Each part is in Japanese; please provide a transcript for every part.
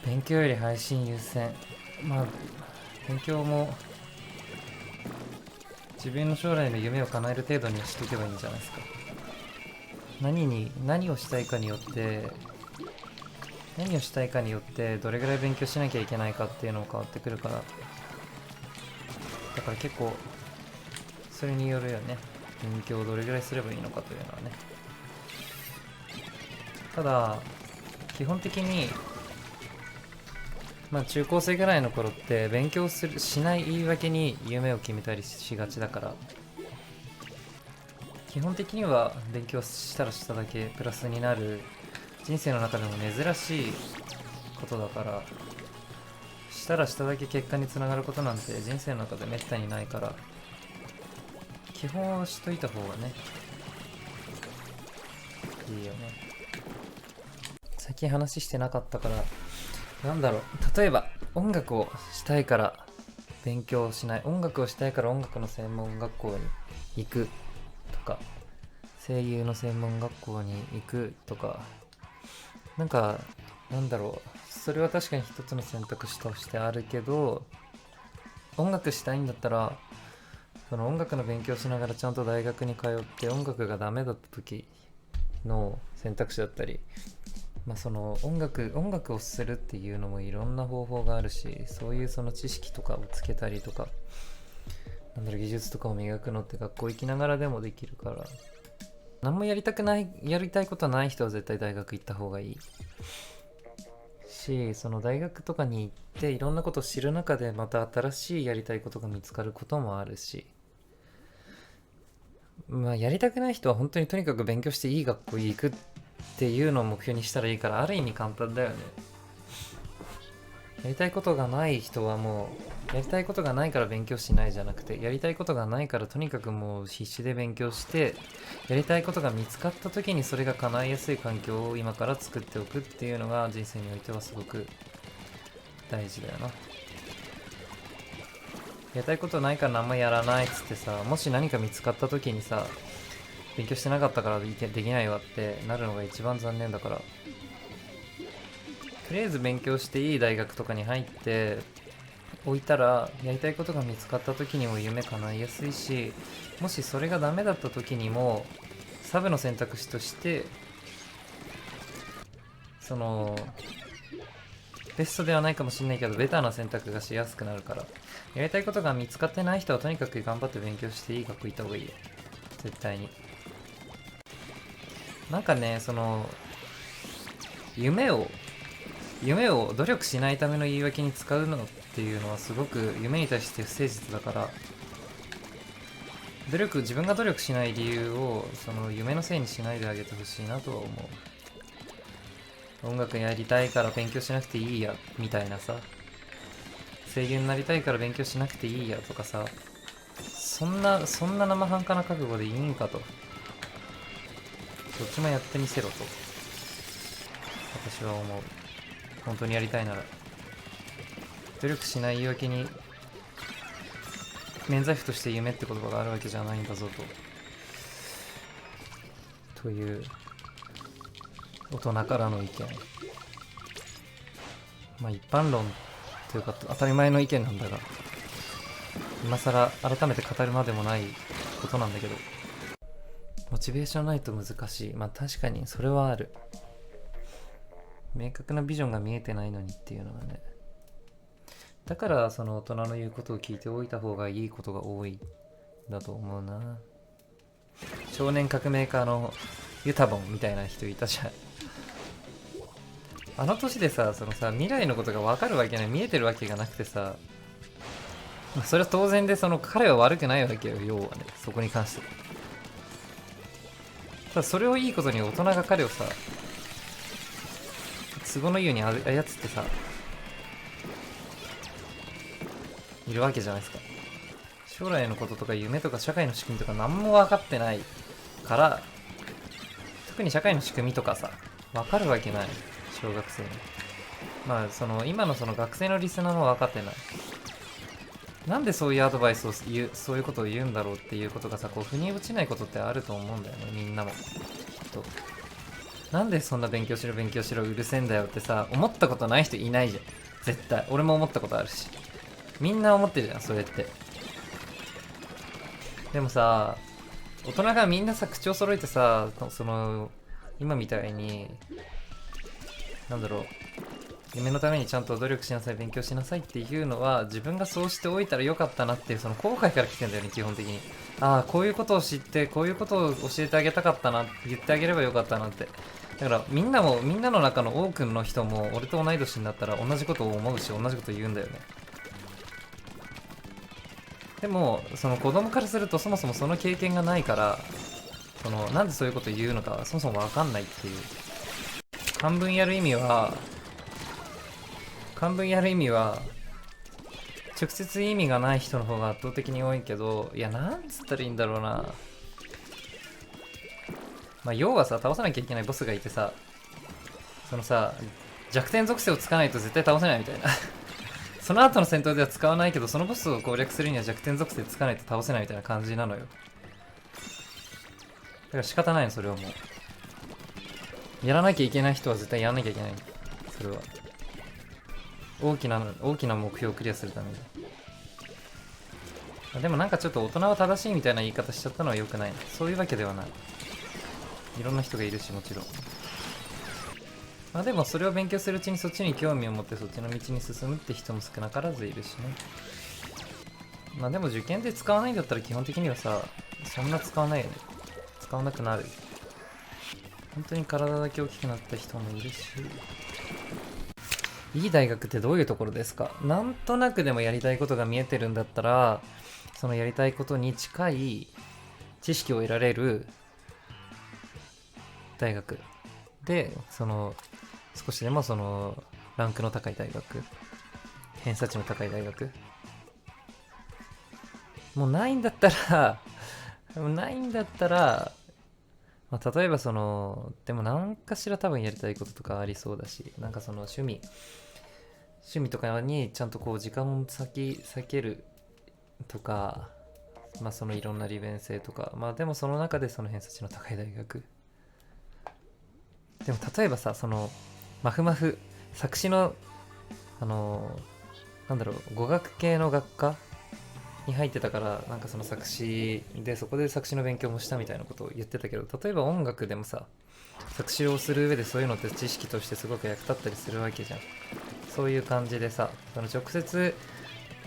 勉強より配信優先。まあ勉強も自分の将来の夢を叶える程度にしとけばいいんじゃないですか。何をしたいかによってどれぐらい勉強しなきゃいけないかっていうのも変わってくるから、だから結構それによるよね。勉強をどれぐらいすればいいのかというのはね。ただ基本的に中高生ぐらいの頃って勉強しない言い訳に夢を決めたりしがちだから、基本的には勉強したらしただけプラスになる人生の中でも珍しいことだから、したらしただけ結果につながることなんて人生の中でめったにないから、基本はしといた方がねいいよね。最近話してなかったから、例えば音楽をしたいから勉強しない、音楽をしたいから音楽の専門学校に行くとか、声優の専門学校に行くとか、それは確かに一つの選択肢としてあるけど、音楽したいんだったらその音楽の勉強しながらちゃんと大学に通って音楽がダメだった時の選択肢だったり、その音楽をするっていうのもいろんな方法があるし、そういうその知識とかをつけたりとか、技術とかを磨くのって学校行きながらでもできるから、何もやりたいことない人は絶対大学行った方がいいし、その大学とかに行っていろんなことを知る中でまた新しいやりたいことが見つかることもあるし、やりたくない人は本当にとにかく勉強していい学校に行くっていうのを目標にしたらいいから、ある意味簡単だよね。やりたいことがない人はもうやりたいことがないから勉強しないじゃなくて、やりたいことがないからとにかくもう必死で勉強して、やりたいことが見つかった時にそれが叶いやすい環境を今から作っておくっていうのが人生においてはすごく大事だよな。やりたいことないから何もやらないっつってさ、もし何か見つかった時にさ、勉強してなかったからできないわってなるのが一番残念だから、とりあえず勉強していい大学とかに入っておいたら、やりたいことが見つかった時にも夢叶いやすいし、もしそれがダメだった時にもサブの選択肢としてそのベストではないかもしれないけどベターな選択がしやすくなるから、やりたいことが見つかってない人はとにかく頑張って勉強していい学校行った方がいいよ、絶対に。その夢を努力しないための言い訳に使うのっていうのはすごく夢に対して不誠実だから、自分が努力しない理由をその夢のせいにしないであげてほしいなとは思う。音楽やりたいから勉強しなくていいやみたいなさ、声優になりたいから勉強しなくていいやとかさ、そんな生半可な覚悟でいいんかと。どっちもやってみせろと私は思う。本当にやりたいなら努力しない言い訳に免罪符として夢って言葉があるわけじゃないんだぞという大人からの意見。一般論というか当たり前の意見なんだが、今更改めて語るまでもないことなんだけど、モチベーションないと難しい。確かにそれはある。明確なビジョンが見えてないのにっていうのはね。だからその大人の言うことを聞いておいた方がいいことが多いだと思うな。少年革命家のユタボンみたいな人いたじゃん。あの年でさ、未来のことが分かるわけない、見えてるわけがなくてさ、それは当然で、その彼は悪くないわけよ、要はね、そこに関して。ただそれをいいことに大人が彼をさ、都合のいいように操ってさいるわけじゃないですか。将来のこととか夢とか社会の仕組みとか何も分かってないから、特に社会の仕組みとかさ分かるわけない、小学生に。今のその学生のリスナーも分かってない。なんでそういうアドバイスをそういうことを言うんだろうっていうことがさ、腑に落ちないことってあると思うんだよね、みんなもきっと。なんでそんな勉強しろ勉強しろうるせえんだよってさ、思ったことない人いないじゃん。絶対俺も思ったことあるし、みんな思ってるじゃん、それって。でもさ、大人がみんなさ口を揃えてさ、その今みたいに、なんだろう、夢のためにちゃんと努力しなさい勉強しなさいっていうのは、自分がそうしておいたらよかったなっていうその後悔から来てんだよね、基本的に。ああ、こういうことを知ってこういうことを教えてあげたかったなって言ってあげればよかったなって。だからみんなも、みんなの中の多くの人も俺と同い年になったら同じことを思うし同じこと言うんだよね。でもその子供からするとそもそもその経験がないから、そのなんでそういうこと言うのかそもそも分かんないっていう。漢文やる意味は漢文やる意味は直接意味がない人の方が圧倒的に多いけど、いやなんつったらいいんだろうな。まあ要はさ、倒さなきゃいけないボスがいてさ、そのさ、弱点属性をつかないと絶対倒せないみたいなその後の戦闘では使わないけど、そのボスを攻略するには弱点属性つかないと倒せないみたいな感じなのよ。だから仕方ないの、それはもう。やらなきゃいけない人は絶対やらなきゃいけない。それは。大きな目標をクリアするために。でもなんかちょっと大人は正しいみたいな言い方しちゃったのは良くない。そういうわけではない。いろんな人がいるし、もちろん。まあでもそれを勉強するうちにそっちに興味を持ってそっちの道に進むって人も少なからずいるしね。まあでも受験で使わないんだったら基本的にはさ、そんな使わないよね。使わなくなる。本当に体だけ大きくなった人もいるし。いい大学ってどういうところですか？なんとなくでもやりたいことが見えてるんだったら、そのやりたいことに近い知識を得られる大学で、その少しでもそのランクの高い大学、偏差値の高い大学、もうないんだったらまあ、例えばそのでも何かしら多分やりたいこととかありそうだし、なんかその趣味とかにちゃんとこう時間を割けるとか、まあそのいろんな利便性とか、まあでもその中でその偏差値の高い大学でも、例えばさ、そのまふまふ作詞のなんだろう、語学系の学科に入ってたから、なんかその作詞でそこで作詞の勉強もしたみたいなことを言ってたけど、例えば音楽でもさ、作詞をする上でそういうのって知識としてすごく役立ったりするわけじゃん。そういう感じでさ、その直接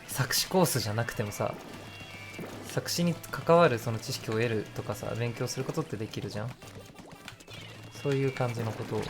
作詞コースじゃなくてもさ、作詞に関わるその知識を得るとかさ、勉強することってできるじゃん。そういう感じのことを